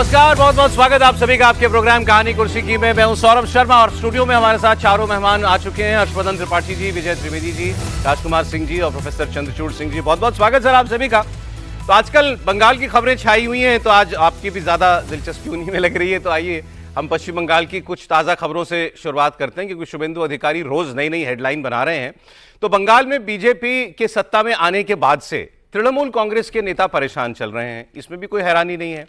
नमस्कार, बहुत बहुत स्वागत आप सभी का आपके प्रोग्राम कहानी कुर्सी की में। मैं हूं सौरभ शर्मा और स्टूडियो में हमारे साथ चारों मेहमान आ चुके हैं। हर्षवर्धन त्रिपाठी जी, विजय त्रिवेदी जी, राजकुमार सिंह जी और प्रोफेसर चंद्रचूड़ सिंह जी। बहुत बहुत स्वागत सर आप सभी का। तो आजकल बंगाल की खबरें छाई हुई हैं, तो आज आपकी भी ज्यादा दिलचस्पी उन्हीं में लग रही है। तो आइए हम पश्चिम बंगाल की कुछ ताजा खबरों से शुरुआत करते हैं, क्योंकि शुभेंदु अधिकारी रोज नई नई हेडलाइन बना रहे हैं। तो बंगाल में बीजेपी के सत्ता में आने के बाद से तृणमूल कांग्रेस के नेता परेशान चल रहे हैं, इसमें भी कोई हैरानी नहीं है।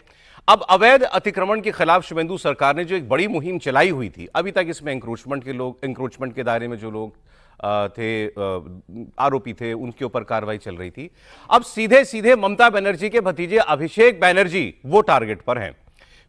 अब अवैध अतिक्रमण के खिलाफ शुभेंदु सरकार ने जो एक बड़ी मुहिम चलाई हुई थी, अभी तक इसमें इंक्रोचमेंट के दायरे में जो लोग थे, आरोपी थे, उनके ऊपर कार्रवाई चल रही थी। अब सीधे सीधे ममता बनर्जी के भतीजे अभिषेक बनर्जी वो टारगेट पर हैं।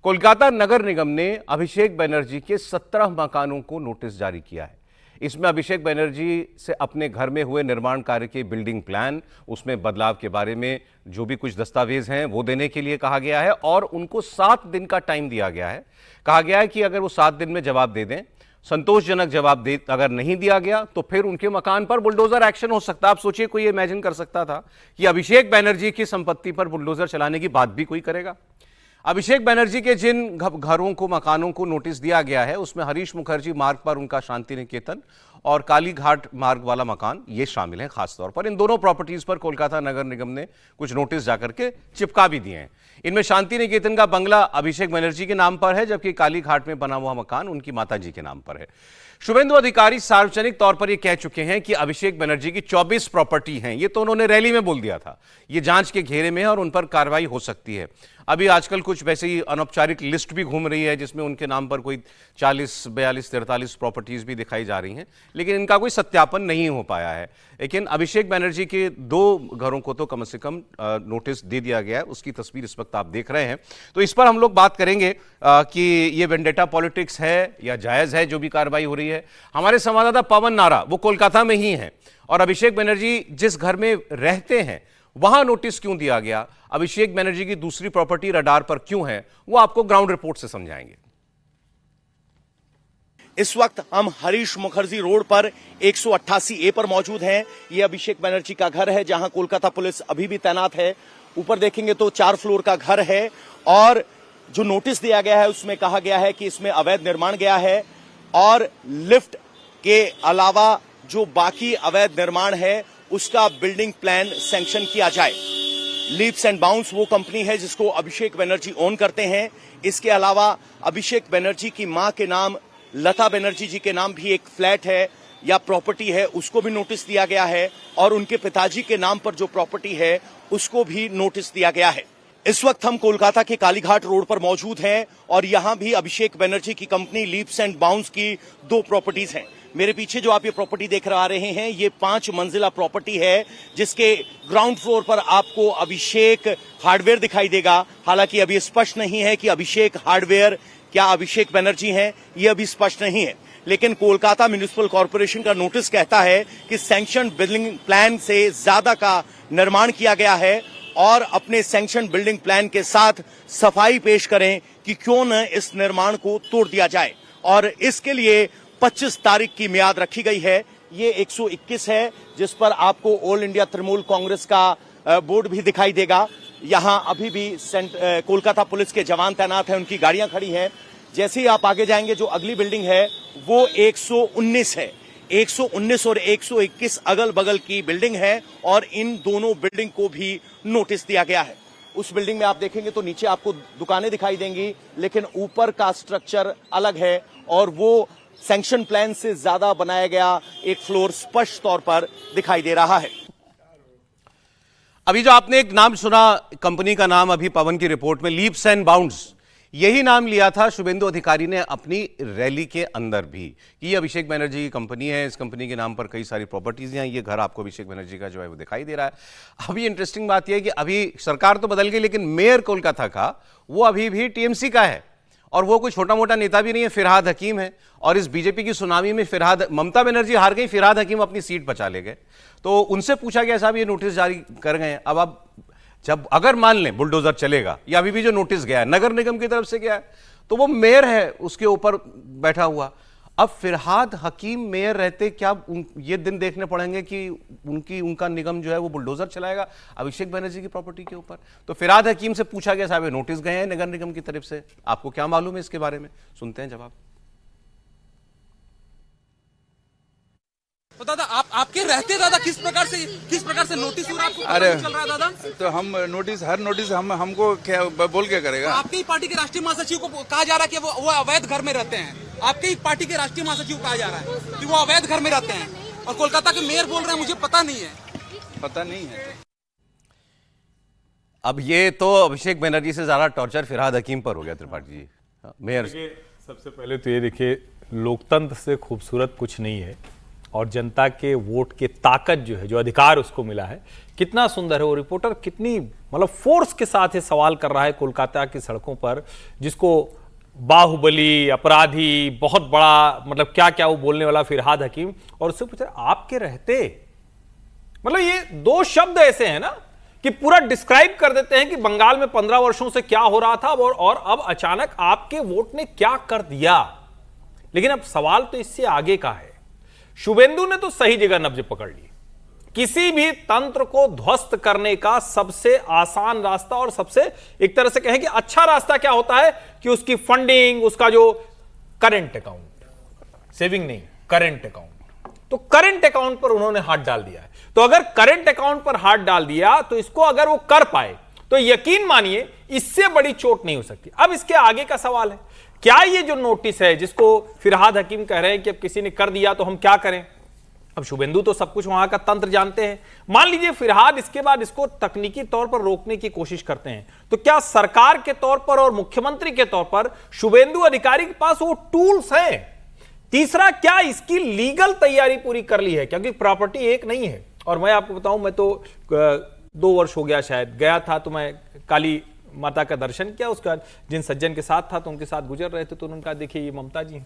कोलकाता नगर निगम ने अभिषेक बनर्जी के 17 मकानों को नोटिस जारी किया है। इसमें अभिषेक बनर्जी से अपने घर में हुए निर्माण कार्य के बिल्डिंग प्लान, उसमें बदलाव के बारे में जो भी कुछ दस्तावेज हैं वो देने के लिए कहा गया है और उनको 7 दिन का टाइम दिया गया है। कहा गया है कि अगर वो 7 दिन में जवाब दे दें, संतोषजनक जवाब दे, अगर नहीं दिया गया तो फिर उनके मकान पर बुलडोजर एक्शन हो सकता है। आप सोचिए, कोई इमेजिन कर सकता था कि अभिषेक बनर्जी की संपत्ति पर बुलडोजर चलाने की बात भी कोई करेगा? अभिषेक बनर्जी के जिन घरों को, मकानों को नोटिस दिया गया है, उसमें हरीश मुखर्जी मार्ग पर उनका शांति निकेतन और काली घाट मार्ग वाला मकान ये शामिल है। खासतौर पर इन दोनों प्रॉपर्टीज पर कोलकाता नगर निगम ने कुछ नोटिस जाकर के चिपका भी दिए हैं। इनमें शांति निकेतन का बंगला अभिषेक बनर्जी के नाम पर है, जबकि काली घाट में बना हुआ मकान उनकी माताजी के नाम पर है। शुभेंदु अधिकारी सार्वजनिक तौर पर यह कह चुके हैं कि अभिषेक बनर्जी की 24 प्रॉपर्टी हैं। ये तो उन्होंने रैली में बोल दिया था। ये जांच के घेरे में है और उन पर कार्रवाई हो सकती है। अभी आजकल कुछ वैसे ही अनौपचारिक लिस्ट भी घूम रही है, जिसमें उनके नाम पर कोई 40, 42, 43 प्रॉपर्टीज भी दिखाई जा रही हैं, लेकिन इनका कोई सत्यापन नहीं हो पाया है। लेकिन अभिषेक बनर्जी के 2 घरों को तो कम से कम नोटिस दे दिया गया है। उसकी तस्वीर इस वक्त आप देख रहे हैं। तो इस पर हम लोग बात करेंगे कि ये वेंडेटा पॉलिटिक्स है या जायज है जो भी कार्रवाई हो रही है। हमारे संवाददाता पवन नारा वो कोलकाता में ही है, और अभिषेक बनर्जी जिस घर में रहते हैं वहां नोटिस क्यों दिया गया, अभिषेक बनर्जी की दूसरी प्रॉपर्टी रडार पर क्यों है, वो आपको ग्राउंड रिपोर्ट से समझाएंगे। इस वक्त हम हरीश मुखर्जी रोड पर 188A पर मौजूद हैं। ये अभिषेक बनर्जी का घर है, जहां कोलकाता पुलिस अभी भी तैनात है। ऊपर देखेंगे तो 4 फ्लोर का घर है, और जो नोटिस दिया गया है उसमें कहा गया है कि इसमें अवैध निर्माण गया है, और लिफ्ट के अलावा जो बाकी अवैध निर्माण है उसका बिल्डिंग प्लान सैंक्शन किया जाए। लीप्स एंड बाउंस वो कंपनी है जिसको अभिषेक बनर्जी ओन करते हैं। इसके अलावा अभिषेक बनर्जी की मां के नाम लता बनर्जी जी के नाम भी एक फ्लैट है या प्रॉपर्टी है, उसको भी नोटिस दिया गया है, और उनके पिताजी के नाम पर जो प्रॉपर्टी है उसको भी नोटिस दिया गया है। इस वक्त हम कोलकाता के कालीघाट रोड पर मौजूद हैं, और यहां भी अभिषेक बनर्जी की कंपनी लीप्स एंड बाउंस की 2 प्रॉपर्टीज हैं। मेरे पीछे जो आप ये प्रॉपर्टी देख रहे हैं, ये 5 मंजिला प्रॉपर्टी है, जिसके ग्राउंड फ्लोर पर आपको अभिषेक हार्डवेयर दिखाई देगा। हालांकि अभी स्पष्ट नहीं है कि अभिषेक हार्डवेयर क्या अभिषेक बनर्जी हैं, ये अभी स्पष्ट नहीं है। लेकिन कोलकाता म्युनिसिपल कॉर्पोरेशन का नोटिस कहता है कि सैंक्शन बिल्डिंग प्लान से ज्यादा का निर्माण किया गया है, और अपने सैंक्शन बिल्डिंग प्लान के साथ सफाई पेश करें कि क्यों न इस निर्माण को तोड़ दिया जाए। और इसके लिए 25 तारीख की मियाद रखी गई है। ये 121 है, जिस पर आपको ऑल इंडिया तृणमूल कांग्रेस का बोर्ड भी दिखाई देगा। यहां अभी भी कोलकाता पुलिस के जवान तैनात हैं, उनकी गाड़ियां खड़ी हैं। जैसे ही आप आगे जाएंगे, जो अगली बिल्डिंग है वो 119 है। 119 और 121 अगल बगल की बिल्डिंग है, और इन दोनों बिल्डिंग को भी नोटिस दिया गया है। उस बिल्डिंग में आप देखेंगे तो नीचे आपको दुकानें दिखाई देंगी, लेकिन ऊपर का स्ट्रक्चर अलग है, और वो सैंक्शन प्लान से ज्यादा बनाया गया एक फ्लोर स्पष्ट तौर पर दिखाई दे रहा है। अभी जो आपने एक नाम सुना, कंपनी का नाम अभी पवन की रिपोर्ट में लीप्स एंड बाउंड्स, यही नाम लिया था शुभेंदु अधिकारी ने अपनी रैली के अंदर भी, कि ये अभिषेक बनर्जी की कंपनी है, इस कंपनी के नाम पर कई सारी प्रॉपर्टीज हैं। ये घर आपको अभिषेक बनर्जी का जो है वो दिखाई दे रहा है। अभी इंटरेस्टिंग बात यह है कि अभी सरकार तो बदल गई, लेकिन मेयर कोलकाता का वो अभी भी टीएमसी का है, और वो कोई छोटा मोटा नेता भी नहीं है, फिरहाद हकीम है। और इस बीजेपी की सुनामी में ममता बनर्जी हार गई, फिरहाद हकीम अपनी सीट बचा ले गए। तो उनसे पूछा गया, साहब ये नोटिस जारी कर गए हैं, अब आप जब अगर मान लें बुलडोजर चलेगा, या अभी भी जो नोटिस गया है नगर निगम की तरफ से गया है, तो वो मेयर है उसके ऊपर बैठा हुआ। अब फिरहाद हकीम मेयर रहते क्या ये दिन देखने पड़ेंगे कि उनका निगम जो है वो बुलडोजर चलाएगा अभिषेक बनर्जी की प्रॉपर्टी के ऊपर? तो फिरहाद हकीम से पूछा गया, साहब नोटिस गए हैं नगर निगम की तरफ से, आपको क्या मालूम है इसके बारे में? सुनते हैं जवाब। तो दादा आपके रहते दादा किस प्रकार से नोटिस हुआ, आपको पता नहीं चल रहा है दादा? तो हम हर नोटिस हमको क्या बोल क्या करेगा? आपकी पार्टी के राष्ट्रीय महासचिव को कहा जा रहा है कि वो अवैध घर में रहते हैं। आपकी पार्टी के राष्ट्रीय महासचिव कहा जा रहा है कि वो अवैध घर में रहते हैं, और कोलकाता के मेयर बोल रहे हैं मुझे पता नहीं है। पता नहीं है। अब ये तो अभिषेक बनर्जी से ज्यादा टॉर्चर फिरहाद हकीम पर हो गया त्रिपाठी जी, मेयर। सबसे पहले तो ये देखिए, लोकतंत्र से खूबसूरत कुछ नहीं है, और जनता के वोट के ताकत जो है, जो अधिकार उसको मिला है, कितना सुंदर है। वो रिपोर्टर कितनी मतलब फोर्स के साथ ये सवाल कर रहा है कोलकाता की सड़कों पर, जिसको बाहुबली, अपराधी, बहुत बड़ा मतलब क्या क्या वो बोलने वाला फिरहाद हकीम, और उससे पूछा आपके रहते, मतलब ये दो शब्द ऐसे हैं ना कि पूरा डिस्क्राइब कर देते हैं कि बंगाल में 15 वर्षों से क्या हो रहा था और अब अचानक आपके वोट ने क्या कर दिया। लेकिन अब सवाल तो इससे आगे का है। शुभेंदु ने तो सही जगह नब्ज पकड़ ली। किसी भी तंत्र को ध्वस्त करने का सबसे आसान रास्ता और सबसे एक तरह से कहें कि अच्छा रास्ता क्या होता है कि उसकी फंडिंग, उसका जो करंट अकाउंट, सेविंग नहीं, करंट अकाउंट, तो करंट अकाउंट पर उन्होंने हाथ डाल दिया है। तो अगर करंट अकाउंट पर हाथ डाल दिया तो इसको अगर वो कर पाए तो यकीन मानिए इससे बड़ी चोट नहीं हो सकती। अब इसके आगे का सवाल है, क्या ये जो नोटिस है जिसको फिरहाद हकीम कह रहे हैं कि अब किसी ने कर दिया तो हम क्या करें? अब शुभेंदु तो सब कुछ वहां का तंत्र जानते हैं। मान लीजिए फिरहाद इसके बाद इसको तकनीकी तौर पर रोकने की कोशिश करते हैं, तो क्या सरकार के तौर पर और मुख्यमंत्री के तौर पर शुभेंदु अधिकारी के पास वो टूल्स हैं? तीसरा, क्या इसकी लीगल तैयारी पूरी कर ली है? क्योंकि प्रॉपर्टी एक नहीं है। और मैं आपको बताऊं, मैं तो 2 वर्ष हो गया शायद गया था, तो मैं काली माता का दर्शन किया। उसका जिन सज्जन के साथ था तो उनके साथ गुजर रहे थे, तो उन्होंने कहा देखिए ये ममता जी,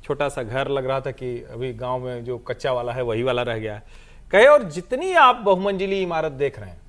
छोटा सा घर लग रहा था कि अभी गांव में जो कच्चा वाला है वही वाला रह गया है। कहे और जितनी आप बहुमंजिली इमारत देख रहे हैं,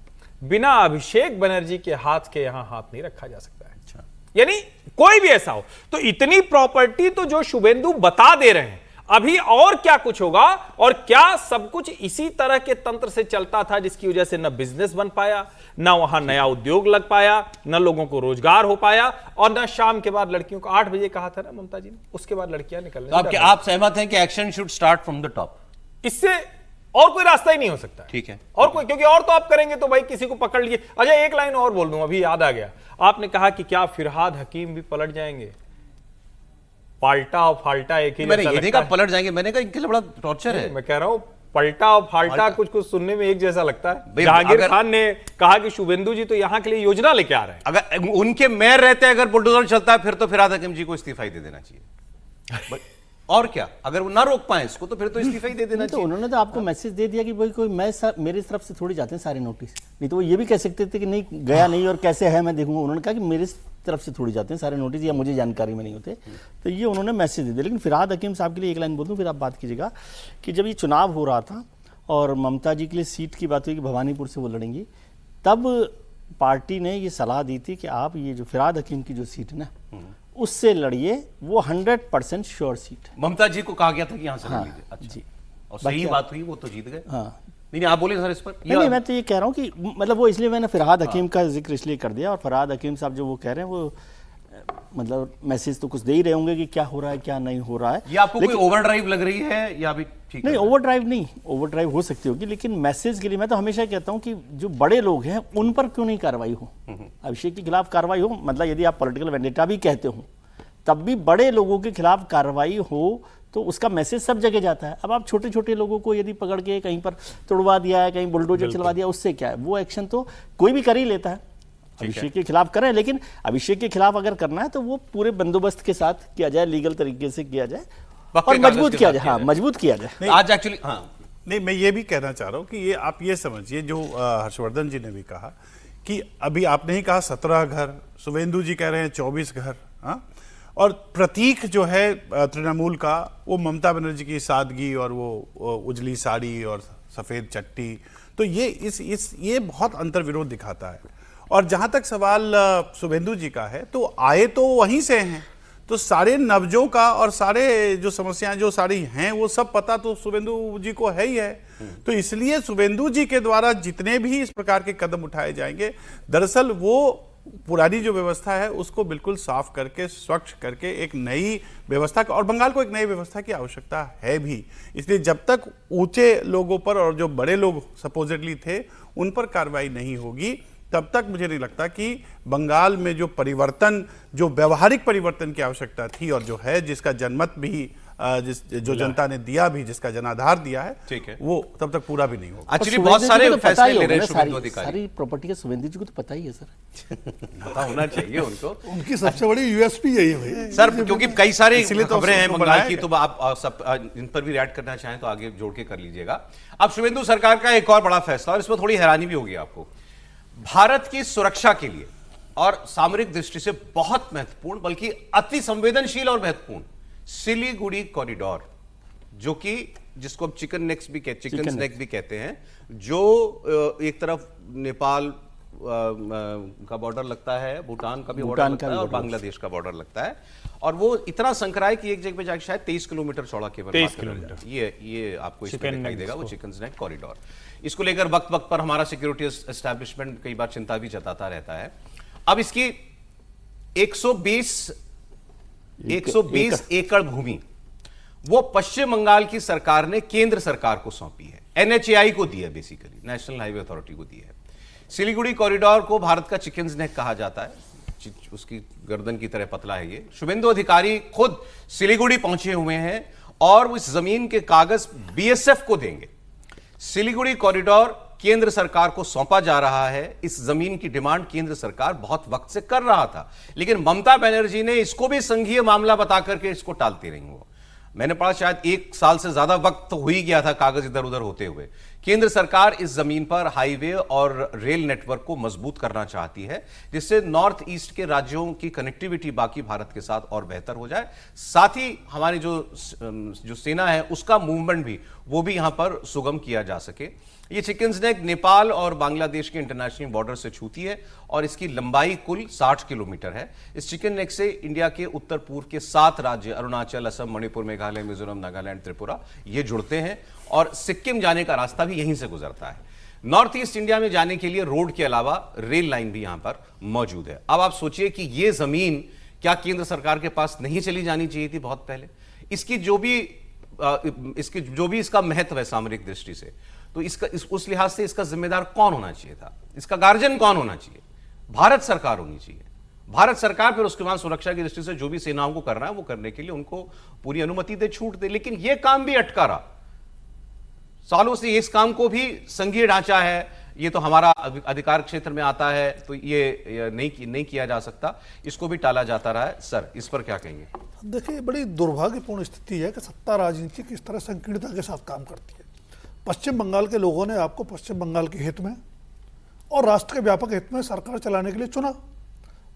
बिना अभिषेक बनर्जी के हाथ के यहां हाथ नहीं रखा जा सकता है। अच्छा, यानी कोई भी ऐसा हो तो इतनी प्रॉपर्टी तो जो शुभेंदु बता दे रहे हैं, अभी और क्या कुछ होगा? और क्या सब कुछ इसी तरह के तंत्र से चलता था जिसकी वजह से न बिजनेस बन पाया, न वहां नया उद्योग लग पाया, न लोगों को रोजगार हो पाया, और न शाम के बाद लड़कियों को 8 बजे कहा था ना ममता जी ने, उसके बाद लड़कियां निकलने। तो आप सहमत हैं कि action should start from the top? इससे और कोई रास्ता ही नहीं हो सकता। ठीक है, और कोई, क्योंकि और तो आप करेंगे तो भाई किसी को पकड़ लिए। अच्छा, एक लाइन और बोल दूं, अभी याद आ गया। आपने कहा कि क्या फिरहाद हकीम भी पलट जाएंगे? पाल्टा और फाल्टा एक ही मैंने जैसा ये लगता देखा है। पलट जाएंगे, मैंने कहा इनके लिए बड़ा टॉर्चर है। मैं कह रहा हूं पलटा और फाल्टा कुछ कुछ सुनने में एक जैसा लगता है। भाई, जहांगीर खान ने कहा कि शुभेंदु जी तो यहां के लिए योजना लेके आ रहे हैं। अगर उनके मेयर रहते अगर बुलडोजर चलता है फिर तो फिरहाद हकीम जी को इस्तीफा ही दे देना चाहिए। और क्या, अगर वो ना रोक पाए इसको तो फिर तो इस्तीफा ही दे देना तो चाहिए। उन्होंने तो आपको मैसेज दे दिया कि भाई कोई मेरी तरफ से थोड़ी जाते हैं सारे नोटिस। नहीं तो वो ये भी कह सकते थे कि नहीं गया नहीं और कैसे है मैं देखूंगा। उन्होंने कहा कि मेरी तरफ से थोड़ी जाते हैं सारे नोटिस, या मुझे जानकारी में नहीं होते। तो ये उन्होंने मैसेज दे दिया। लेकिन फिरहाद हकीम साहब के लिए एक लाइन बोल दूं, फिर आप बात कीजिएगा कि जब ये चुनाव हो रहा था और ममता जी के लिए सीट की बात हुई कि भवानीपुर से वो लड़ेंगी, तब पार्टी ने ये सलाह दी थी कि आप ये जो फिरहाद हकीम की जो सीट है ना उससे लड़िए, वो 100% श्योर सीट है। ममता जी को कहा गया था कि यहां से लड़ हाँ, लीजिए। अच्छा जी। और सही बात हुई, वो तो जीत गए। हाँ, नहीं आप बोलिए सर इस पर। नहीं मैं तो ये कह रहा हूँ कि मतलब वो इसलिए मैंने फिरहाद हकीम का जिक्र इसलिए कर दिया। और फिरहाद हकीम साहब जो वो कह रहे हैं वो मतलब मैसेज तो कुछ दे ही रहे होंगे कि क्या हो रहा है क्या नहीं हो रहा है। ये आपको कोई ओवरड्राइव लग रही है या अभी ठीक नहीं, ओवरड्राइव नहीं, ओवरड्राइव हो सकती होगी, लेकिन मैसेज के लिए मैं तो हमेशा कहता हूं कि जो बड़े लोग हैं उन पर क्यों नहीं कार्रवाई हो, अभिषेक के खिलाफ कार्रवाई हो। मतलब यदि आप पॉलिटिकल वेंडेटा भी कहते हो तब भी बड़े लोगों के खिलाफ कार्रवाई हो तो उसका मैसेज सब जगह जाता है। अब आप छोटे छोटे लोगों को यदि पकड़ के कहीं पर तोड़वा दिया है, कहीं बुलडोजर चलवा दिया, उससे क्या है? वो एक्शन तो कोई भी कर ही लेता है। अभिषेक के खिलाफ करें, लेकिन अभिषेक के खिलाफ अगर करना है तो वो पूरे बंदोबस्त के साथ किया जाए, लीगल तरीके से किया जाए और मजबूत किया जाए। हाँ, मजबूत किया जाए। आज एक्चुअली हाँ नहीं, मैं ये भी कहना चाह रहा हूँ कि ये आप ये समझिए जो हर्षवर्धन जी ने भी कहा कि अभी आपने ही कहा 17 घर, शुभेंदु जी कह रहे हैं 24 घर। हाँ, और प्रतीक जो है तृणमूल का वो ममता बनर्जी की सादगी और वो उजली साड़ी और सफेद चट्टी, तो ये बहुत अंतर्विरोध दिखाता है। और जहां तक सवाल शुभेंदु जी का है तो आए तो वहीं से हैं, तो सारे नब्जों का और सारे जो समस्याएं जो सारी हैं वो सब पता तो शुभेंदु जी को है ही है। तो इसलिए शुभेंदु जी के द्वारा जितने भी इस प्रकार के कदम उठाए जाएंगे, दरअसल वो पुरानी जो व्यवस्था है उसको बिल्कुल साफ करके स्वच्छ करके एक नई व्यवस्था और बंगाल को एक नई व्यवस्था की आवश्यकता है भी। इसलिए जब तक ऊंचे लोगों पर और जो बड़े लोग सपोजिटली थे उन पर कार्रवाई नहीं होगी तब तक मुझे नहीं लगता कि बंगाल में जो परिवर्तन, जो व्यवहारिक परिवर्तन की आवश्यकता थी और जो है जिसका जनमत भी जो जनता ने दिया भी, जिसका जनाधार दिया है, ठीक है, वो तब तक पूरा भी नहीं होगा। एक्चुअली बहुत सारे फैसले ले रहे हैं शुभेंदु अधिकारी। सारी प्रॉपर्टी का शुभेंदु जी को तो पता ही है सर। पता होना चाहिए उनको। उनकी सबसे बड़ी यूएसपी यही है सर, क्योंकि कई सारे इसीलिए तो खबरें हैं उसको बंगाल बनाया की, गया। तो आप सब इन पर भी रिएक्ट करना चाहें तो आगे जोड़ के कर लीजिएगा। अब शुभेंदु सरकार का एक और बड़ा फैसला, और इसमें थोड़ी हैरानी भी होगी आपको, भारत की सुरक्षा के लिए और सामरिक दृष्टि से बहुत महत्वपूर्ण, बल्कि अति संवेदनशील और महत्वपूर्ण सिलीगुड़ी कॉरिडोर, जो कि जिसको हम चिकन नेक भी कहते हैं, जो एक तरफ नेपाल का बॉर्डर लगता है, भूटान का भी बॉर्डर लगता है और बांग्लादेश का बॉर्डर लगता है, और वो इतना संकरा है कि एक जगह पे जाके शायद 23 किलोमीटर चौड़ा केवल 23 किलोमीटर। ये आपको इसमें दिखाई देगा, वो चिकन नेक कॉरिडोर। इसको लेकर वक्त वक्त पर हमारा सिक्योरिटी एस्टैब्लिशमेंट कई बार चिंता भी जताता रहता है। अब इसकी 120 एकड़ भूमि वो पश्चिम बंगाल की सरकार ने केंद्र सरकार को सौंपी है, एनएचएआई को दी है, बेसिकली नेशनल हाईवे अथॉरिटी को दी है। सिलीगुड़ी कॉरिडोर को भारत का चिकन्स नेक कहा जाता है, उसकी गर्दन की तरह पतला है ये। शुभेंदु अधिकारी खुद सिलीगुड़ी पहुंचे हुए हैं और वो इस जमीन के कागज बीएसएफ को देंगे। सिलीगुड़ी कॉरिडोर केंद्र सरकार को सौंपा जा रहा है। इस जमीन की डिमांड केंद्र सरकार बहुत वक्त से कर रहा था, लेकिन ममता बनर्जी ने इसको भी संघीय मामला बताकर के इसको टालती रही। वो मैंने पढ़ा शायद 1 साल से ज्यादा वक्त तो हो ही गया था कागज इधर उधर होते हुए। केंद्र सरकार इस जमीन पर हाईवे और रेल नेटवर्क को मजबूत करना चाहती है, जिससे नॉर्थ ईस्ट के राज्यों की कनेक्टिविटी बाकी भारत के साथ और बेहतर हो जाए। साथ ही हमारी जो सेना है उसका मूवमेंट भी वो भी यहां पर सुगम किया जा सके। ये चिकन्स नेक नेपाल और बांग्लादेश के इंटरनेशनल बॉर्डर से छूती है और इसकी लंबाई कुल 60 किलोमीटर है। इस चिकन नेक से इंडिया के उत्तर पूर्व के 7 राज्य अरुणाचल, असम, मणिपुर, मेघालय, मिजोरम, नागालैंड, त्रिपुरा ये जुड़ते हैं और सिक्किम जाने का रास्ता भी यहीं से गुजरता है। नॉर्थ ईस्ट इंडिया में जाने के लिए रोड के अलावा रेल लाइन भी यहां पर मौजूद है। अब आप सोचिए कि यह जमीन क्या केंद्र सरकार के पास नहीं चली जानी चाहिए थी बहुत पहले? इसकी जो भी इसका महत्व है सामरिक दृष्टि से, तो उस लिहाज से इसका जिम्मेदार कौन होना चाहिए था? इसका गार्जियन कौन होना चाहिए? भारत सरकार होनी चाहिए। भारत सरकार फिर उसके बाद सुरक्षा की दृष्टि से जो भी सेनाओं को करना है वो करने के लिए उनको पूरी अनुमति दे, छूट दे। लेकिन यह काम भी अटका रहा सालों से। इस काम को भी संघीय ढांचा है, ये तो हमारा अधिकार क्षेत्र में आता है, तो ये नहीं किया जा सकता, इसको भी टाला जाता रहा है। सर, इस पर क्या कहेंगे? देखिए, बड़ी दुर्भाग्यपूर्ण स्थिति है कि सत्ता राजनीति किस तरह संकीर्णता के साथ काम करती है। पश्चिम बंगाल के लोगों ने आपको पश्चिम बंगाल के हित में और राष्ट्र के व्यापक हित में सरकार चलाने के लिए चुना।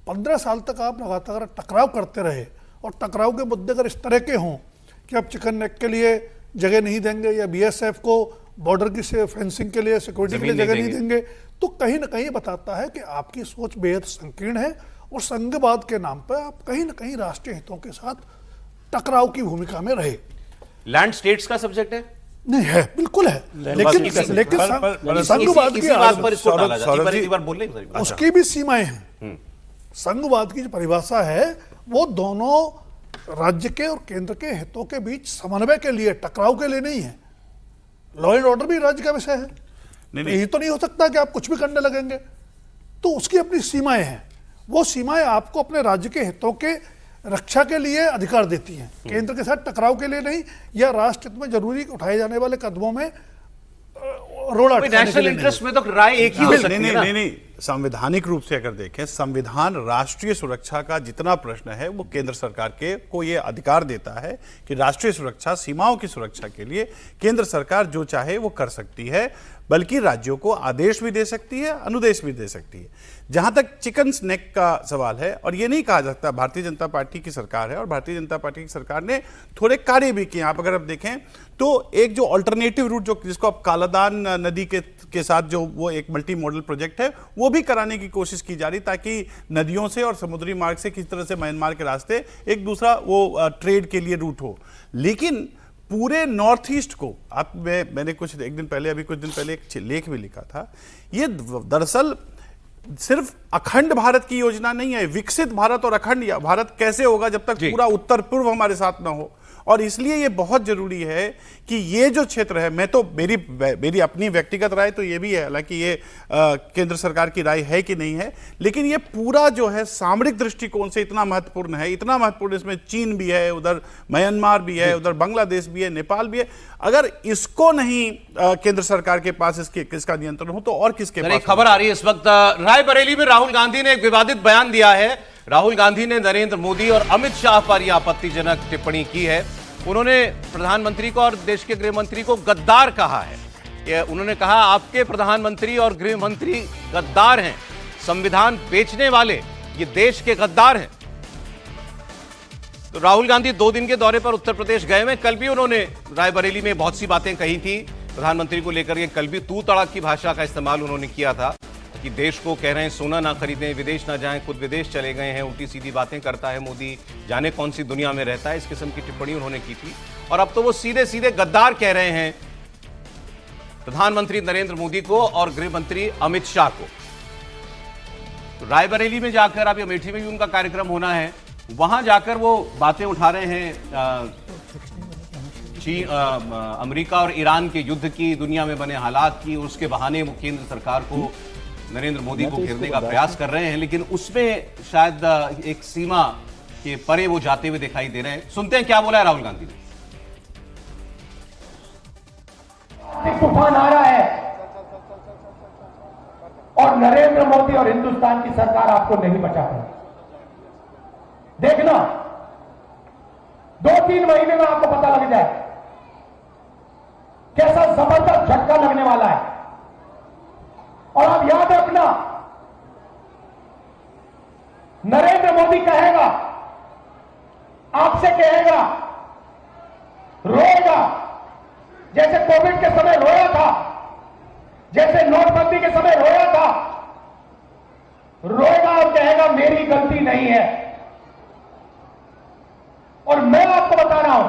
15 साल तक आप लगातार टकराव करते रहे और टकराव के मुद्दे अगर इस तरह के हों कि अब चिकन नेक के लिए जगह नहीं देंगे या बीएसएफ को बॉर्डर की फेंसिंग के लिए, सिक्योरिटी के लिए जगह नहीं देंगे, तो कहीं ना कहीं बताता है कि आपकी सोच बेहद संकीर्ण है और संघवाद के नाम पर आप कहीं ना कहीं राष्ट्रीय हितों के साथ टकराव की भूमिका में रहे। लैंड स्टेट्स का सब्जेक्ट है? नहीं है, बिल्कुल है, लेकिन संघवाद की उसकी भी सीमाएं हैं। संघवाद की जो परिभाषा है वो दोनों राज्य के और केंद्र के हितों के बीच समन्वय के लिए, टकराव के लिए नहीं है। लॉ एंड ऑर्डर भी राज्य का विषय है। यही तो नहीं हो सकता कि आप कुछ भी करने लगेंगे, तो उसकी अपनी सीमाएं हैं। वो सीमाएं आपको अपने राज्य के हितों के रक्षा के लिए अधिकार देती हैं, केंद्र के साथ टकराव के लिए नहीं, या राष्ट्र हित में जरूरी उठाए जाने वाले कदमों में रोड़ा नेशनल इंटरेस्ट में तो राय एक ही हो सकती है। नहीं, संवैधानिक रूप से अगर देखें, संविधान राष्ट्रीय सुरक्षा का जितना प्रश्न है वो केंद्र सरकार को ये अधिकार देता है कि राष्ट्रीय सुरक्षा, सीमाओं की सुरक्षा के लिए केंद्र सरकार जो चाहे वो कर सकती है, बल्कि राज्यों को आदेश भी दे सकती है, अनुदेश भी दे सकती है। जहां तक चिकन नेक का सवाल है, और ये नहीं कहा जाता भारतीय जनता पार्टी की सरकार है, और भारतीय जनता पार्टी की सरकार ने थोड़े कार्य भी किए। आप अगर आप देखें तो एक जो अल्टरनेटिव रूट जिसको आप कालादान नदी के साथ जो वो एक मल्टी मॉडल प्रोजेक्ट है वो वो भी कराने की कोशिश की जा रही ताकि नदियों से और समुद्री मार्ग से किसी तरह से म्यांमार के रास्ते एक दूसरा वो ट्रेड के लिए रूट हो। लेकिन पूरे नॉर्थ ईस्ट को मैंने कुछ दिन पहले एक लेख भी लिखा था, ये दरअसल सिर्फ अखंड भारत की योजना नहीं है। विकसित भारत और अखंड भारत कैसे होगा जब तक पूरा उत्तर पूर्व हमारे साथ ना हो। और इसलिए ये बहुत जरूरी है कि ये जो क्षेत्र है, मैं तो मेरी अपनी व्यक्तिगत राय तो ये भी है, हालांकि ये केंद्र सरकार की राय है कि नहीं है, लेकिन ये पूरा जो है सामरिक दृष्टिकोण से इतना महत्वपूर्ण है, इतना महत्वपूर्ण। इसमें चीन भी है, उधर म्यांमार भी है, उधर बांग्लादेश भी है, नेपाल भी है। अगर इसको नहीं केंद्र सरकार के पास इसका नियंत्रण हो तो और किसके पास? खबर आ रही है इस वक्त रायबरेली में राहुल गांधी ने एक विवादित बयान दिया है। राहुल गांधी ने नरेंद्र मोदी और अमित शाह पर यह आपत्तिजनक टिप्पणी की है। उन्होंने प्रधानमंत्री को और देश के गृह मंत्री को गद्दार कहा है। उन्होंने कहा आपके प्रधानमंत्री और गृह मंत्री गद्दार हैं, संविधान बेचने वाले, ये देश के गद्दार हैं। तो राहुल गांधी 2 दिन के दौरे पर उत्तर प्रदेश गए हैं। कल भी उन्होंने रायबरेली में बहुत सी बातें कही थी प्रधानमंत्री को लेकर के। कल भी तू तड़ाक की भाषा का इस्तेमाल उन्होंने किया था कि देश को कह रहे हैं सोना ना खरीदें, विदेश ना जाएं, खुद विदेश चले गए हैं, उल्टी सीधी बातें करता है मोदी, जाने कौन सी दुनिया में रहता है, इस किस्म की टिप्पणी उन्होंने की थी। और अब तो वो सीधे सीधे गद्दार कह रहे हैं प्रधानमंत्री नरेंद्र मोदी को और गृह मंत्री अमित शाह को। तो रायबरेली में जाकर, अब अमेठी में भी उनका कार्यक्रम होना है, वहां जाकर वो बातें उठा रहे हैं अमेरिका और ईरान के युद्ध की, दुनिया में बने हालात की। उसके बहाने वो केंद्र सरकार को, नरेंद्र मोदी को घेरने का प्रयास कर रहे हैं, लेकिन उसमें शायद एक सीमा के परे वो जाते हुए दिखाई दे रहे हैं। सुनते हैं क्या बोला है राहुल गांधी ने। तूफान आ रहा है और नरेंद्र मोदी और हिंदुस्तान की सरकार आपको नहीं बचा पाई। देखना 2-3 महीने में आपको पता लग जाए कैसा जबरदस्त झटका लगने वाला है। और आप याद रखना, नरेंद्र मोदी कहेगा, आपसे कहेगा, रोएगा, जैसे कोविड के समय रोया था, जैसे नोटबंदी के समय रोया था, रोएगा और कहेगा मेरी गलती नहीं है। और मैं आपको बता रहा हूं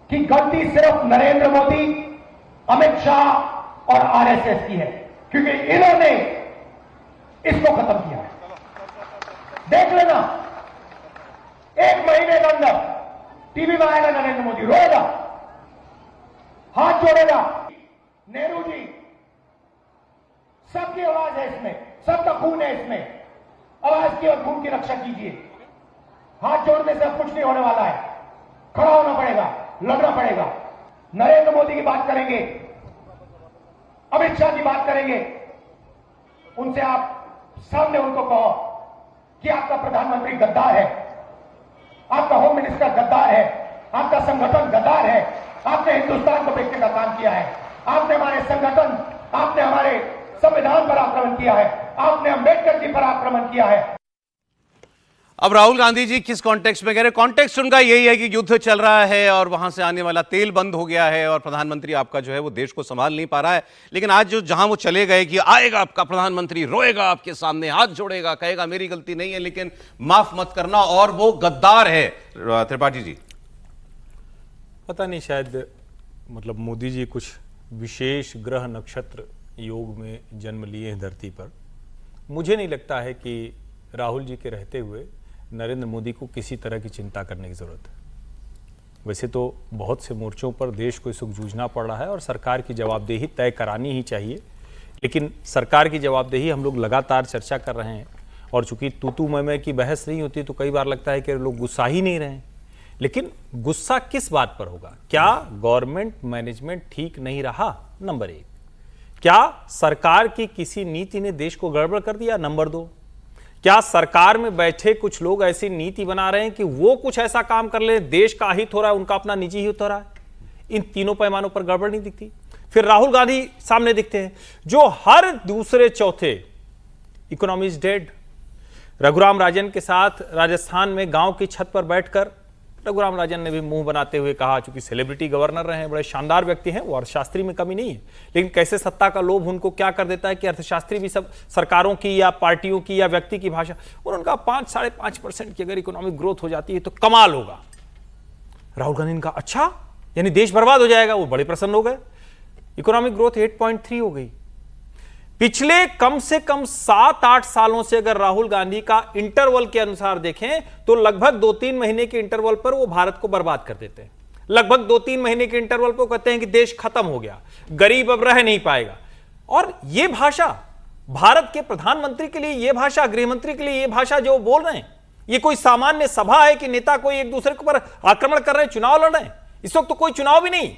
कि गलती सिर्फ नरेंद्र मोदी, अमित शाह और आरएसएस की है, क्योंकि इन्होंने इसको खत्म किया है। देख लेना, 1 महीने के अंदर टीवी में आएगा नरेंद्र मोदी, रोएगा, हाथ जोड़ेगा। नेहरू जी, सबकी आवाज है इसमें, सबका खून है इसमें, आवाज की और खून की रक्षा कीजिए। हाथ जोड़ने से अब कुछ नहीं होने वाला है, खड़ा होना पड़ेगा, लड़ना पड़ेगा। नरेंद्र मोदी की बात करेंगे, अमित शाह की बात करेंगे, उनसे आप सामने उनको कहो कि आपका प्रधानमंत्री गद्दार है, आपका होम मिनिस्टर गद्दार है, आपका संगठन गद्दार है, आपने हिंदुस्तान को बेचने का काम किया है, आपने हमारे संगठन, आपने हमारे संविधान पर आक्रमण किया है, आपने अंबेडकर जी पर आक्रमण किया है। अब राहुल गांधी जी किस कॉन्टेक्स्ट में कह रहे हैं? कॉन्टेक्स्ट उनका यही है कि युद्ध चल रहा है और वहां से आने वाला तेल बंद हो गया है और प्रधानमंत्री आपका जो है वो देश को संभाल नहीं पा रहा है। लेकिन आज जो जहां वो चले गए कि आएगा आपका प्रधानमंत्री, रोएगा आपके सामने, हाथ जोड़ेगा, कहेगा मेरी गलती नहीं है लेकिन माफ मत करना, और वो गद्दार है। त्रिपाठी जी, पता नहीं, शायद मतलब मोदी जी कुछ विशेष ग्रह नक्षत्र योग में जन्म लिए हैं धरती पर। मुझे नहीं लगता है कि राहुल जी के रहते हुए नरेंद्र मोदी को किसी तरह की चिंता करने की जरूरत है। वैसे तो बहुत से मोर्चों पर देश को इस वक्त जूझना पड़ रहा है और सरकार की जवाबदेही तय करानी ही चाहिए, लेकिन सरकार की जवाबदेही हम लोग लगातार चर्चा कर रहे हैं और चूंकि तू मैं की बहस नहीं होती तो कई बार लगता है कि लोग गुस्सा ही नहीं रहे हैं। लेकिन गुस्सा किस बात पर होगा? क्या गवर्नमेंट मैनेजमेंट ठीक नहीं रहा? नंबर 1। क्या सरकार की किसी नीति ने देश को गड़बड़ कर दिया? नंबर 2। क्या सरकार में बैठे कुछ लोग ऐसी नीति बना रहे हैं कि वो कुछ ऐसा काम कर ले, देश का हित हो रहा है, उनका अपना निजी हित हो रहा है? इन तीनों पैमानों पर गड़बड़ नहीं दिखती। फिर राहुल गांधी सामने दिखते हैं जो हर दूसरे चौथे economy is dead. Raghuram Rajan के साथ राजस्थान में गांव की छत पर बैठकर रघुराम राजन ने भी मुंह बनाते हुए कहा, चूंकि सेलिब्रिटी गवर्नर रहे हैं, बड़े शानदार व्यक्ति हैं वो, अर्थशास्त्री में कमी नहीं है, लेकिन कैसे सत्ता का लोभ उनको क्या कर देता है कि अर्थशास्त्री भी सब सरकारों की या पार्टियों की या व्यक्ति की भाषा। और उनका 5-5.5% की अगर इकोनॉमिक ग्रोथ हो जाती है तो कमाल होगा। राहुल गांधी ने कहा अच्छा यानी देश बर्बाद हो जाएगा, वो बड़े प्रसन्न हो गए। इकोनॉमिक ग्रोथ 8.3 हो गई। पिछले कम से कम 7-8 सालों से अगर राहुल गांधी का इंटरवल के अनुसार देखें तो लगभग 2-3 महीने के इंटरवल पर वो भारत को बर्बाद कर देते हैं। लगभग 2-3 महीने के इंटरवल पर कहते हैं कि देश खत्म हो गया, गरीब अब रह नहीं पाएगा। और ये भाषा भारत के प्रधानमंत्री के लिए, ये भाषा गृहमंत्री के लिए, ये भाषा जो बोल रहे हैं, ये कोई सामान्य सभा है कि नेता कोई एक दूसरे के ऊपर आक्रमण कर रहे हैं, चुनाव लड़ रहे हैं? इस वक्त तो कोई चुनाव भी नहीं।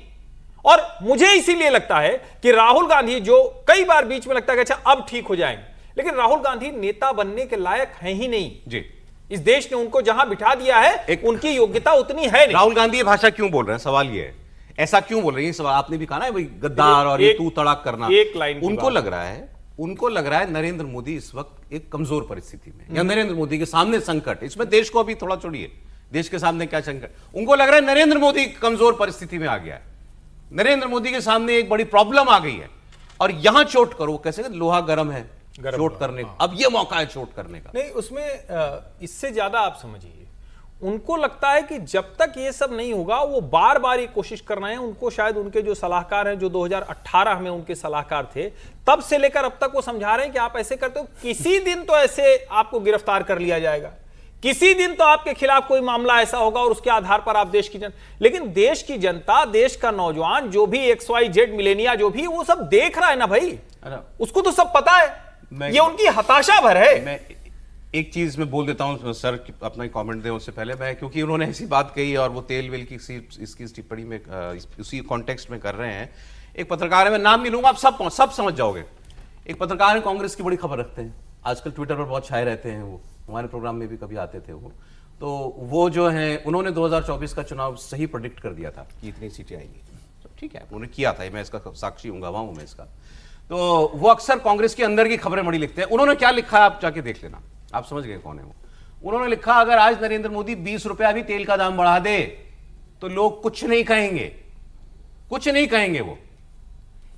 और मुझे इसीलिए लगता है कि राहुल गांधी, जो कई बार बीच में लगता है कि अच्छा अब ठीक हो जाएंगे, लेकिन राहुल गांधी नेता बनने के लायक हैं ही नहीं जी। इस देश ने उनको जहां बिठा दिया है उनकी योग्यता उतनी है नहीं। राहुल गांधी ये भाषा क्यों बोल रहे हैं, सवाल ये है, ऐसा क्यों बोल रहे हैं? सवाल आपने भी कहा ना भाई, गद्दार और ये तू तड़ाक करना। एक लाइन उनको लग रहा है नरेंद्र मोदी इस वक्त एक कमजोर परिस्थिति में, या नरेंद्र मोदी के सामने संकट, इसमें देश को अभी थोड़ा छोड़िए, देश के सामने क्या संकट, उनको लग रहा है नरेंद्र मोदी कमजोर परिस्थिति में आ गया है, नरेंद्र मोदी के सामने एक बड़ी प्रॉब्लम आ गई है और यहां चोट करो, कैसे लोहा गर्म है चोट करने का, अब यह मौका है चोट करने का। नहीं, उसमें इससे ज्यादा आप समझिए, उनको लगता है कि जब तक ये सब नहीं होगा वो बार बार ये कोशिश करना है। उनको शायद उनके जो सलाहकार हैं, जो 2018 में उनके सलाहकार थे, तब से लेकर अब तक वो समझा रहे हैं कि आप ऐसे करते हो, किसी दिन तो ऐसे आपको गिरफ्तार कर लिया जाएगा, किसी दिन तो आपके खिलाफ कोई मामला ऐसा होगा और उसके आधार पर आप देश की लेकिन देश की जनता, देश का नौजवान, जो भी XYZ मिलेनिया जो भी, वो सब देख रहा है ना भाई, उसको तो सब पता है, ये उनकी हताशा भर है। मैं एक चीज में बोल देता हूं सर, अपना कमेंट दें उससे पहले, मैं क्योंकि उन्होंने ऐसी बात कही और वो तेल वेल की इसकी टिप्पणी में उसी कॉन्टेक्स्ट में कर रहे हैं। एक पत्रकार है, मैं नाम नहीं लूंगा, आप सब समझ जाओगे। एक पत्रकार है, कांग्रेस की बड़ी खबर रखते हैं, आजकल ट्विटर पर बहुत छाए रहते हैं, वो हमारे प्रोग्राम में भी कभी आते थे वो, तो वो जो है उन्होंने 2024 का चुनाव सही प्रेडिक्ट कर दिया था कि इतनी सीटें आएंगी। तो ठीक है, उन्होंने किया था, मैं इसका साक्षी हूँ, गवाह हूं मैं इसका। तो वो अक्सर कांग्रेस के अंदर की खबरें बड़ी लिखते हैं। उन्होंने क्या लिखा है आप जाके देख लेना, आप समझ गए कौन है वो। उन्होंने लिखा, अगर आज नरेंद्र मोदी 20 रुपया भी तेल का दाम बढ़ा दे तो लोग कुछ नहीं कहेंगे, कुछ नहीं कहेंगे वो।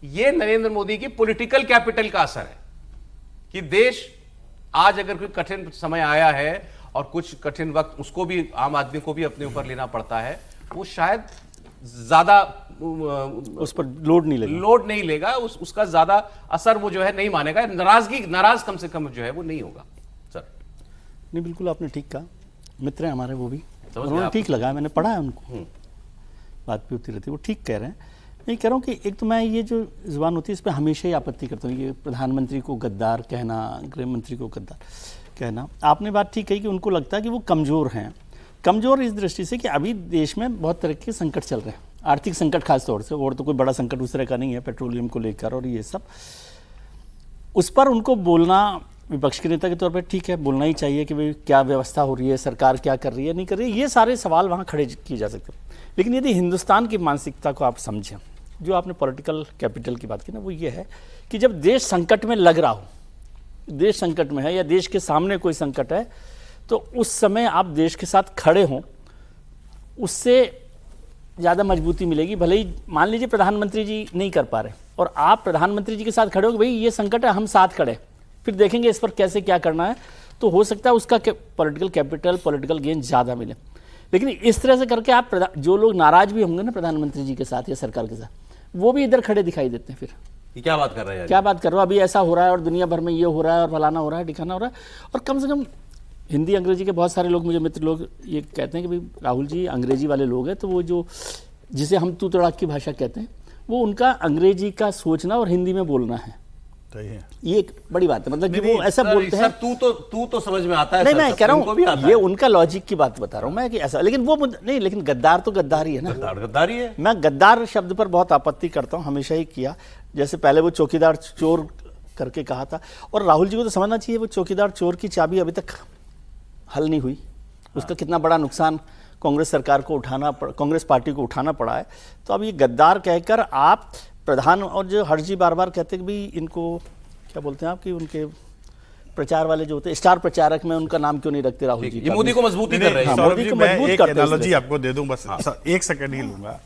ये नरेंद्र मोदी की पॉलिटिकल कैपिटल का असर है कि देश आज अगर कोई कठिन समय आया है और कुछ कठिन वक्त उसको भी, आम आदमी को भी अपने ऊपर लेना पड़ता है, वो शायद ज्यादा उस पर लोड नहीं लेगा, उसका ज्यादा असर वो जो है नहीं मानेगा, नाराज कम से कम जो है वो नहीं होगा। सर नहीं, बिल्कुल आपने ठीक कहा, मित्र हैं हमारे वो भी, उन्होंने ठीक लगा, मैंने पढ़ा है उनको, बात भी होती रहती है, वो ठीक कह रहे हैं। मैं कह रहा हूँ कि एक तो मैं ये जो जुबान होती है इस पर हमेशा ही आपत्ति करता हूँ, ये प्रधानमंत्री को गद्दार कहना, गृह मंत्री को गद्दार कहना। आपने बात ठीक कही कि उनको लगता है कि वो कमज़ोर हैं, कमज़ोर इस दृष्टि से कि अभी देश में बहुत तरह के संकट चल रहे हैं, आर्थिक संकट खास तौर से, और तो कोई बड़ा संकट उस तरह का नहीं है पेट्रोलियम को लेकर और ये सब, उस पर उनको बोलना विपक्ष के नेता के तौर पर ठीक है, बोलना ही चाहिए कि भाई क्या व्यवस्था हो रही है, सरकार क्या कर रही है, नहीं कर रही है, ये सारे सवाल वहाँ खड़े किए जा सकते हैं। लेकिन यदि हिंदुस्तान की मानसिकता को आप समझें, जो आपने पॉलिटिकल कैपिटल की बात की ना, वो ये है कि जब देश संकट में लग रहा हो, देश संकट में है या देश के सामने कोई संकट है, तो उस समय आप देश के साथ खड़े हों, उससे ज़्यादा मजबूती मिलेगी। भले ही मान लीजिए प्रधानमंत्री जी नहीं कर पा रहे और आप प्रधानमंत्री जी के साथ खड़े हो कि भाई ये संकट है, हम साथ खड़े, फिर देखेंगे इस पर कैसे क्या करना है, तो हो सकता है उसका पॉलिटिकल कैपिटल, पॉलिटिकल गेन ज़्यादा मिले। लेकिन इस तरह से करके आप जो लोग नाराज भी होंगे ना प्रधानमंत्री जी के साथ या सरकार के साथ, वो भी इधर खड़े दिखाई देते हैं। फिर ये क्या बात कर रहे हैं, क्या बात कर रहे हो, अभी ऐसा हो रहा है और दुनिया भर में ये हो रहा है और फलाना हो रहा है, दिखाना हो रहा है। और कम से कम हिंदी अंग्रेजी के बहुत सारे लोग, मुझे मित्र लोग ये कहते हैं कि भाई राहुल जी अंग्रेजी वाले लोग हैं, तो वो जो जिसे हम तू तड़ाक की भाषा कहते हैं, वो उनका अंग्रेजी का सोचना और हिंदी में बोलना है, ये एक बड़ी बात है। मतलब कि वो ऐसा बोलते हैं, तू तो समझ में आता है। नहीं, मैं कह रहा हूँ ये उनका लॉजिक की बात बता रहा हूँ मैं कि ऐसा, लेकिन वो नहीं, लेकिन गद्दार तो गद्दार ही है ना, गद्दारी है। मैं गद्दार शब्द पर बहुत आपत्ति करता हूँ, हमेशा ही किया। जैसे पहले वो चौकीदार चोर करके कहा था, और राहुल जी को तो समझना चाहिए वो चौकीदार चोर की चाबी अभी तक हल नहीं हुई, उसका कितना बड़ा नुकसान कांग्रेस सरकार को कांग्रेस पार्टी को उठाना पड़ा है। तो अब ये गद्दार कहकर आप प्रधान, और जो हर जी बार बार कहते हैं कि भाई इनको क्या बोलते हैं आप, कि उनके प्रचार वाले जो होते हैं स्टार प्रचारक में उनका नाम क्यों नहीं रखते राहुल जी ये का? मोदी को मजबूती कर रहे हैं। हाँ, सौरभ मोदी जी, को मैं मजबूत एक करते हैं एनालॉजी इसलिए। आपको दे दूं, बस एक सेकंड ही लूंगा।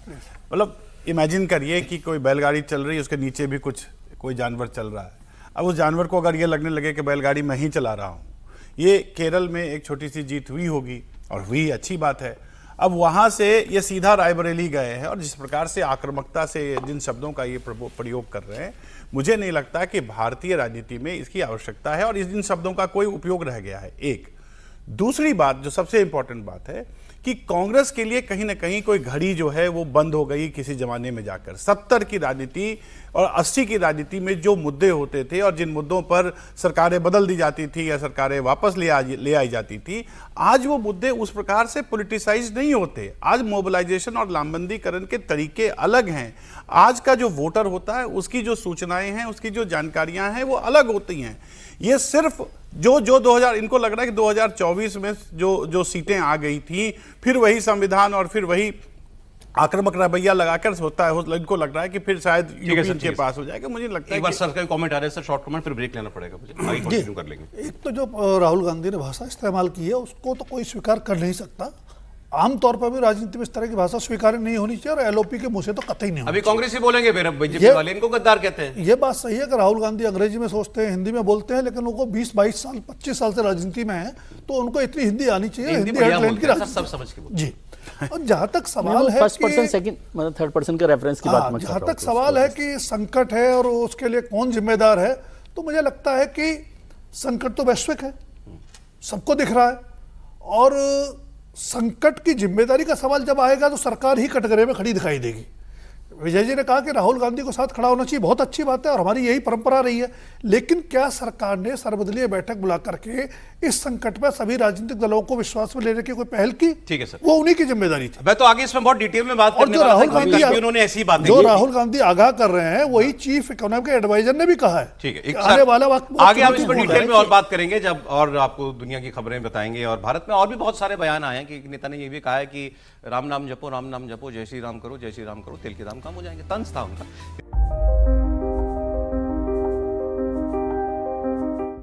मतलब इमेजिन करिए कि कोई बैलगाड़ी चल रही है, उसके नीचे भी कोई जानवर चल रहा है। अब उस जानवर को अगर ये लगने लगे कि बैलगाड़ी मैं ही चला रहा हूँ, ये केरल में एक छोटी सी जीत हुई होगी और हुई, अच्छी बात है। अब वहां से ये सीधा रायबरेली गए हैं और जिस प्रकार से आक्रामकता से जिन शब्दों का ये प्रयोग कर रहे हैं, मुझे नहीं लगता कि भारतीय राजनीति में इसकी आवश्यकता है और इन शब्दों का कोई उपयोग रह गया है। एक दूसरी बात जो सबसे इंपॉर्टेंट बात है कि कांग्रेस के लिए कहीं ना कहीं कोई घड़ी जो है वो बंद हो गई किसी जमाने में जाकर। 70 की राजनीति और 80 की राजनीति में जो मुद्दे होते थे और जिन मुद्दों पर सरकारें बदल दी जाती थी या सरकारें वापस ले आई जाती थी, आज वो मुद्दे उस प्रकार से पॉलिटिसाइज नहीं होते। आज मोबिलाइजेशन और लामबंदीकरण के तरीके अलग हैं। आज का जो वोटर होता है उसकी जो सूचनाएं हैं, उसकी जो जानकारियां हैं वो अलग होती हैं। ये सिर्फ जो 2000 इनको लग रहा है कि 2024 में जो सीटें आ गई थी, फिर वही संविधान और फिर वही आक्रामक रवैया लगाकर होता है, इनको लग रहा है कि फिर शायद यूपी इनके पास हो जाएगा। मुझे लगता है एक बार सर का कमेंट आ रहा है सर, शॉर्ट कमेंट, फिर ब्रेक लेना पड़ेगा मुझे, आगे कंटिन्यू कर लेंगे। एक तो जो राहुल गांधी ने भाषा इस्तेमाल की है उसको तो कोई स्वीकार कर नहीं सकता। आमतौर पर भी राजनीति में इस तरह की भाषा स्वीकार नहीं होनी चाहिए और एलओपी के मुंह से तो कतई नहीं होनी अभी कांग्रेस ही बोलेंगे, फिर बीजेपी वाले इनको गद्दार कहते हैं। चाहिए। ये बात सही है कि राहुल गांधी अंग्रेजी में सोचते हैं, हिंदी में बोलते हैं, लेकिन उनको 20-22 साल 25 साल से राजनीति में है तो उनको इतनी हिंदी आनी चाहिए। हिंदी हिंदी बढ़िया हेडलाइन की बोलते हैं, राजनीति सब समझ के बोलते जी। और जहां तक सवाल है फर्स्ट पर्सन कि सेकंड मतलब थर्ड पर्सन का रेफरेंस की बात मैं कर जहां रहा हूं। तक सवाल है कि संकट है और उसके लिए कौन जिम्मेदार है, तो मुझे लगता है कि संकट तो वैश्विक है, सबको दिख रहा है। और संकट की जिम्मेदारी का सवाल जब आएगा तो सरकार ही कटघरे में खड़ी दिखाई देगी। विजय जी ने कहा कि राहुल गांधी को साथ खड़ा होना चाहिए, बहुत अच्छी बात है और हमारी यही परंपरा रही है। लेकिन क्या सरकार ने सर्वदलीय बैठक बुला करके इस संकट में सभी राजनीतिक दलों को विश्वास में लेने की कोई पहल की? ठीक है सर, वो उन्हीं की जिम्मेदारी थी। मैं तो आगे इसमें बहुत डिटेल में बात और करने जो वाला था, राहुल गांधी कल भी उन्होंने ऐसी बातें जो की। राहुल गांधी आगाह कर रहे हैं वही चीफ इकोनॉमिक एडवाइजर ने भी कहा है। ठीक है, एक आने वाला वक्त बहुत आगे हम इस पर चुनौतीपूर्ण डिटेल है। में और बात करेंगे जब और आपको दुनिया की खबरें बताएंगे। और भारत में और भी बहुत सारे बयान आए हैं कि एक नेता ने ये भी कहा है कि राम नाम जपो, जय श्री राम करो, जय श्री राम करो, तेल के दाम कम हो जाएंगे। तंज था उनका।